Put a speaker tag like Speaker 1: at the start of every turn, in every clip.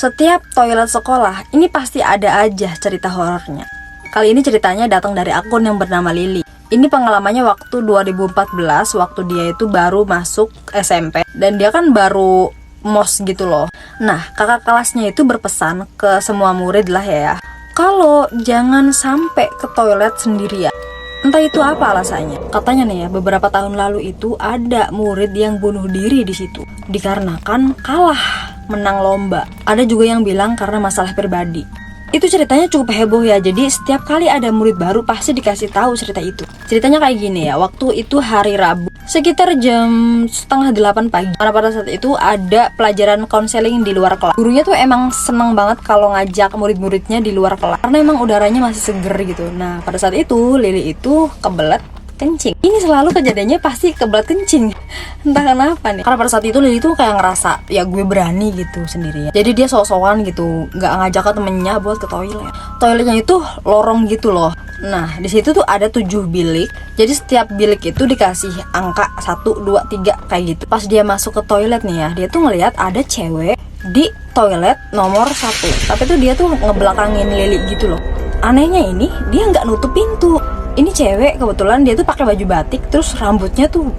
Speaker 1: Setiap toilet sekolah, ini pasti ada aja cerita horornya. Kali ini ceritanya datang dari akun yang bernama Lily. Ini pengalamannya waktu 2014, waktu dia itu baru masuk SMP. Dan dia kan baru mos gitu loh. Nah, kakak kelasnya itu berpesan ke semua murid lah ya, kalau jangan sampai ke toilet sendirian. Entah itu apa alasannya. Katanya nih ya, beberapa tahun lalu itu ada murid yang bunuh diri di situ dikarenakan kalah menang lomba. Ada juga yang bilang karena masalah pribadi. Itu ceritanya cukup heboh ya. Jadi setiap kali ada murid baru pasti dikasih tahu cerita itu. Ceritanya kayak gini ya. Waktu itu hari Rabu, sekitar jam 7:30 pagi. Karena pada saat itu ada pelajaran konseling di luar kelas. Gurunya tuh emang seneng banget kalau ngajak murid-muridnya di luar kelas karena emang udaranya masih seger gitu. Nah, pada saat itu Lily itu kebelet kencing. Ini selalu kejadiannya pasti kebelet kencing. Entah kenapa nih. Karena pada saat itu Lily tuh kayak ngerasa ya gue berani gitu sendirian. Jadi dia sok-sokan gitu, nggak ngajak ke temennya buat ke toilet. Toiletnya itu lorong gitu loh. Nah, di situ tuh ada 7 bilik. Jadi setiap bilik itu dikasih angka 1, 2, 3 kayak gitu. Pas dia masuk ke toilet nih ya, dia tuh ngelihat ada cewek di toilet nomor 1. Tapi tuh dia tuh ngebelakangin Lily gitu loh. Anehnya ini dia nggak nutup pintu. Ini cewek kebetulan dia tuh pakai baju batik, terus rambutnya tuh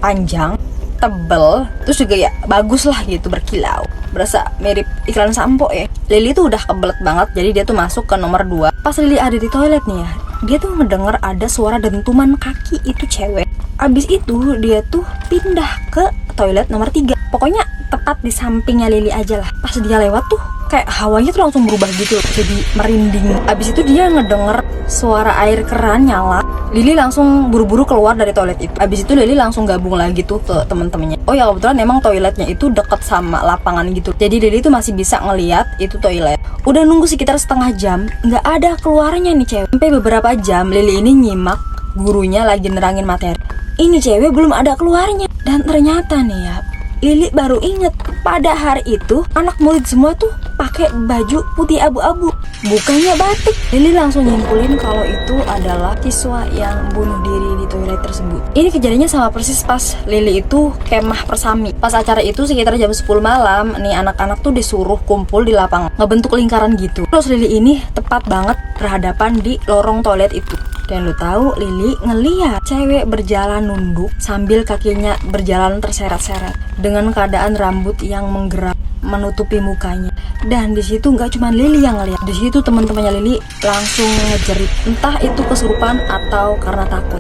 Speaker 1: panjang, tebel, terus juga ya bagus lah gitu, berkilau, berasa mirip iklan sampo ya. Lily tuh udah kebelet banget, jadi dia tuh masuk ke nomor 2. Pas Lily ada di toilet nih ya, dia tuh ngedenger ada suara dentuman kaki itu cewek. Abis itu dia tuh pindah ke toilet nomor 3. Pokoknya tepat di sampingnya Lily aja lah. Pas dia lewat tuh kayak hawanya tuh langsung berubah gitu, jadi merinding. Abis itu dia ngedenger suara air keran nyala. Lily langsung buru-buru keluar dari toilet itu. Abis itu Lily langsung gabung lagi tuh ke temen-temennya. Oh ya, kebetulan emang toiletnya itu deket sama lapangan gitu. Jadi Lily tuh masih bisa ngeliat itu toilet. Udah nunggu sekitar setengah jam, nggak ada keluarnya nih cewek. Sampai beberapa jam Lily ini nyimak gurunya lagi nerangin materi. Ini cewek belum ada keluarnya. Dan ternyata nih ya, Lily baru inget pada hari itu anak murid semua tuh pakai baju putih abu-abu, bukannya batik. Lily langsung nyimpulin kalau itu adalah siswa yang bunuh diri di toilet tersebut. Ini kejadiannya sama persis pas Lily itu kemah persami. Pas acara itu sekitar jam 10 malam, nih anak-anak tuh disuruh kumpul di lapangan, ngebentuk lingkaran gitu. Terus Lily ini tepat banget berhadapan di lorong toilet itu. Dan lu tahu, Lily ngeliat cewek berjalan nunduk sambil kakinya berjalan terseret-seret dengan keadaan rambut yang menggerak menutupi mukanya. Dan di situ nggak cuma Lily yang ngeliat, di situ teman-temannya Lily langsung ngejerit, entah itu kesurupan atau karena takut.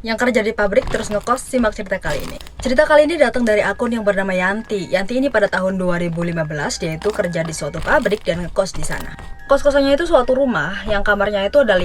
Speaker 1: Yang kerja di pabrik terus ngekos, simak cerita kali ini. Cerita kali ini datang dari akun yang bernama Yanti. Yanti ini pada tahun 2015 dia itu kerja di suatu pabrik dan ngekos di sana. Kos-kosannya itu suatu rumah yang kamarnya itu ada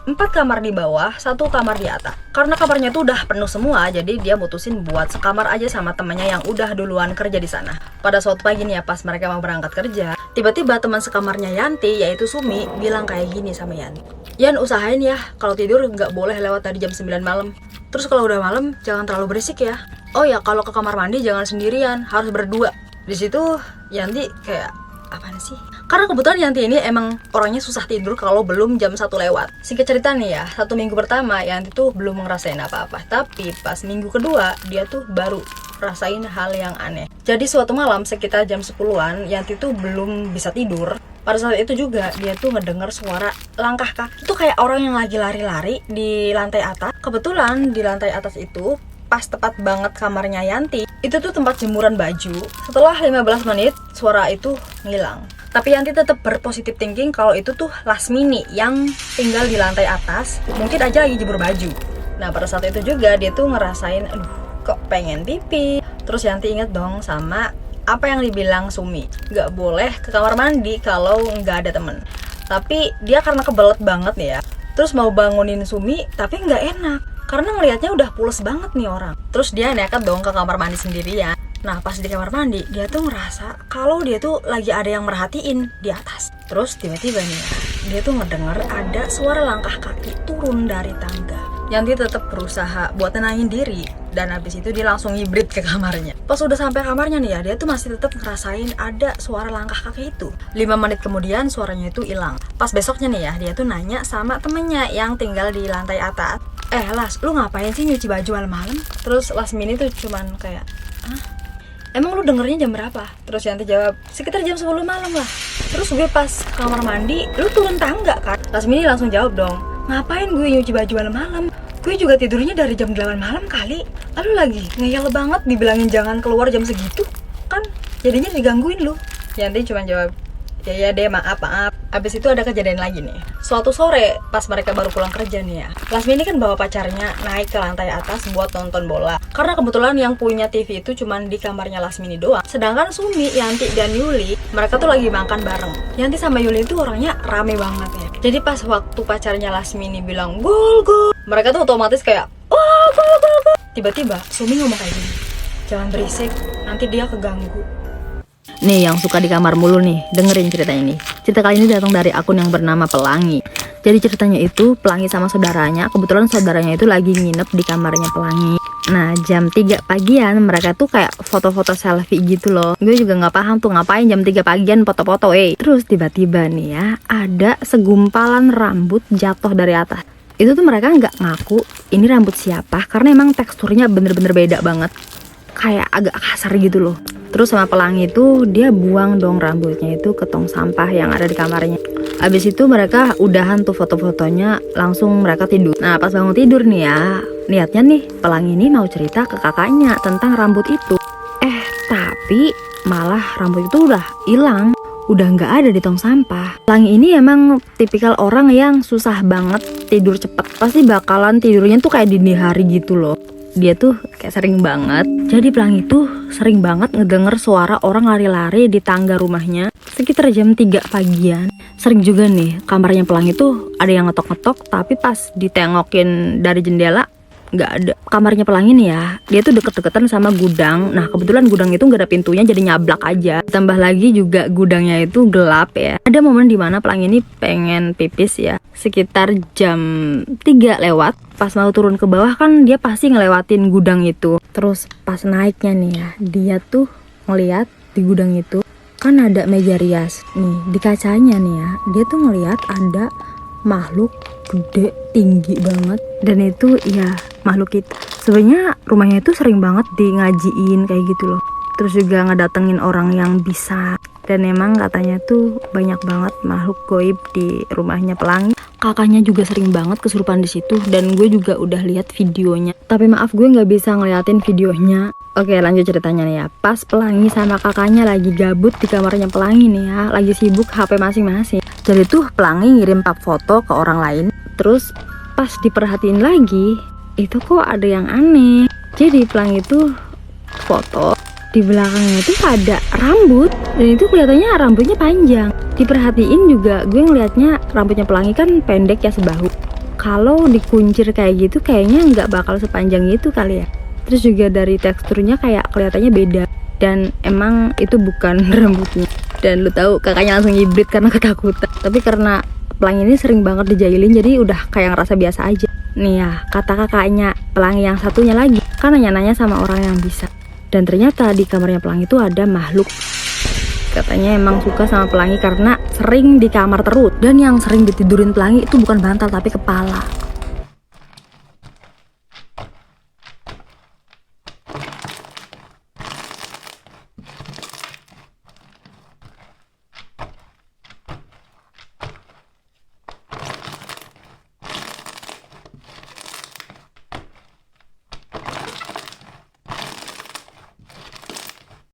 Speaker 1: 4 kamar di bawah, 1 kamar di atas. Karena kamarnya tuh udah penuh semua, jadi dia mutusin buat sekamar aja sama temannya yang udah duluan kerja di sana. Pada suatu pagi nih ya, pas mereka mau berangkat kerja, tiba-tiba teman sekamarnya Yanti, yaitu Sumi, bilang kayak gini sama Yanti. Yan, usahain ya, kalau tidur nggak boleh lewat dari jam 9 malam. Terus kalau udah malam, jangan terlalu berisik ya. Oh ya, kalau ke kamar mandi jangan sendirian, harus berdua. Di situ Yanti kayak, apaan sih? Karena kebetulan Yanti ini emang orangnya susah tidur kalau belum jam 1 lewat. Singkat cerita nih ya, 1 minggu pertama Yanti tuh belum ngerasain apa-apa. Tapi pas minggu kedua, dia tuh baru rasain hal yang aneh. Jadi suatu malam sekitar jam 10-an, Yanti tuh belum bisa tidur. Pada saat itu juga dia tuh ngedenger suara langkah kaki. Itu kayak orang yang lagi lari-lari di lantai atas. Kebetulan di lantai atas itu pas tepat banget kamarnya Yanti, itu tuh tempat jemuran baju. Setelah 15 menit, suara itu ngilang. Tapi Yanti tetap berpositif thinking kalau itu tuh Lasmini yang tinggal di lantai atas, mungkin aja lagi jemur baju. Nah, pada saat itu juga dia tuh ngerasain, aduh, kok pengen pipi. Terus Yanti inget dong sama apa yang dibilang Sumi, nggak boleh ke kamar mandi kalau nggak ada temen. Tapi dia karena kebelet banget nih ya, terus mau bangunin Sumi, tapi nggak enak. Karena ngelihatnya udah pules banget nih orang. Terus dia nekat dong ke kamar mandi sendirian. Nah, pas di kamar mandi, dia tuh ngerasa kalau dia tuh lagi ada yang merhatiin di atas. Terus tiba-tiba nih ya, dia tuh ngedenger ada suara langkah kaki turun dari tangga. Yanti tetap berusaha buat tenangin diri. Dan habis itu dia langsung ngibrit ke kamarnya. Pas udah sampai kamarnya nih ya, dia tuh masih tetap ngerasain ada suara langkah kaki itu. 5 menit kemudian suaranya itu hilang. Pas besoknya nih ya, dia tuh nanya sama temennya yang tinggal di lantai atas. Las, lu ngapain sih nyuci baju malam-malam? Terus Lasmini tuh cuman kayak, emang lu dengernya jam berapa? Terus Yanti jawab, sekitar jam 10 malam lah. Terus gue pas kamar mandi, lu turun tangga kan? Lasmini langsung jawab dong, ngapain gue nyuci baju malam-malam? Gue juga tidurnya dari jam 8 malam kali. Lalu lagi, ngeyel banget dibilangin jangan keluar jam segitu. Kan jadinya digangguin lu. Yanti cuma jawab, ya deh maaf. Abis itu ada kejadian lagi nih. Suatu sore pas mereka baru pulang kerja nih ya, Lasmini kan bawa pacarnya naik ke lantai atas buat nonton bola. Karena kebetulan yang punya TV itu cuman di kamarnya Lasmini doang. Sedangkan Sumi, Yanti, dan Yuli mereka tuh lagi makan bareng. Yanti sama Yuli itu orangnya rame banget ya. Jadi pas waktu pacarnya Lasmini bilang gol, mereka tuh otomatis kayak wah gol. Tiba-tiba Sumi ngomong kayak gini, jangan berisik, nanti dia keganggu. Nih yang suka di kamar mulu nih, dengerin ceritanya nih. Cerita kali ini datang dari akun yang bernama Pelangi. Jadi ceritanya itu Pelangi sama saudaranya, kebetulan saudaranya itu lagi nginep di kamarnya Pelangi. Nah jam 3 pagian mereka tuh kayak foto-foto selfie gitu loh. Gue juga gak paham tuh ngapain jam 3 pagian foto-foto Terus tiba-tiba nih ya, ada segumpalan rambut jatuh dari atas. Itu tuh mereka gak ngaku ini rambut siapa, karena emang teksturnya bener-bener beda banget, kayak agak kasar gitu loh. Terus sama Pelangi itu dia buang dong rambutnya itu ke tong sampah yang ada di kamarnya. Abis itu mereka udahan tuh foto-fotonya, langsung mereka tidur. Nah pas bangun tidur nih ya, niatnya nih Pelangi ini mau cerita ke kakaknya tentang rambut itu. Tapi malah rambut itu udah hilang, udah nggak ada di tong sampah. Pelangi ini emang tipikal orang yang susah banget tidur cepet. Pasti bakalan tidurnya tuh kayak dini hari gitu loh. Dia tuh kayak sering banget. Jadi Pelangi tuh sering banget ngedenger suara orang lari-lari di tangga rumahnya sekitar jam 3 pagian. Sering juga nih kamarnya Pelangi tuh ada yang ngetok-ngetok, tapi pas ditengokin dari jendela nggak ada. Kamarnya Pelangi nih ya, dia tuh deket-deketan sama gudang. Nah kebetulan gudang itu nggak ada pintunya, jadi nyablak aja. Tambah lagi juga gudangnya itu gelap ya. Ada momen dimana Pelangi ini pengen pipis ya, sekitar jam 3 lewat. Pas mau turun ke bawah kan dia pasti ngelewatin gudang itu. Terus pas naiknya nih ya, dia tuh ngeliat di gudang itu kan ada meja rias nih. Di kacanya nih ya, dia tuh ngeliat ada makhluk gede tinggi banget. Dan itu ya makhluk itu sebenarnya rumahnya itu sering banget di ngajiin kayak gitu loh. Terus juga ngedatengin orang yang bisa. Dan emang katanya tuh banyak banget makhluk goib di rumahnya Pelangi. Kakaknya juga sering banget kesurupan di situ, dan gue juga udah lihat videonya. Tapi maaf gue nggak bisa ngeliatin videonya. Oke lanjut ceritanya nih ya. Pas Pelangi sama kakaknya lagi gabut di kamarnya Pelangi nih ya, lagi sibuk HP masing-masing. Jadi tuh Pelangi ngirim 4 foto ke orang lain. Terus pas diperhatiin lagi, itu kok ada yang aneh. Jadi Pelangi tuh foto, di belakangnya itu ada rambut, dan itu kelihatannya rambutnya panjang. Diperhatiin juga gue ngelihatnya rambutnya Pelangi kan pendek ya, sebahu. Kalau dikuncir kayak gitu kayaknya nggak bakal sepanjang itu kali ya. Terus juga dari teksturnya kayak kelihatannya beda, dan emang itu bukan rambutnya. Dan lu tahu kakaknya langsung hibrid karena ketakutan. Tapi karena Pelangi ini sering banget dijailin, jadi udah kayak ngerasa biasa aja. Nih ya, kata kakaknya Pelangi yang satunya lagi kan nanya-nanya sama orang yang bisa. Dan ternyata di kamarnya Pelangi itu ada makhluk. Katanya emang suka sama Pelangi karena sering di kamar terus. Dan yang sering ditidurin Pelangi itu bukan bantal tapi kepala.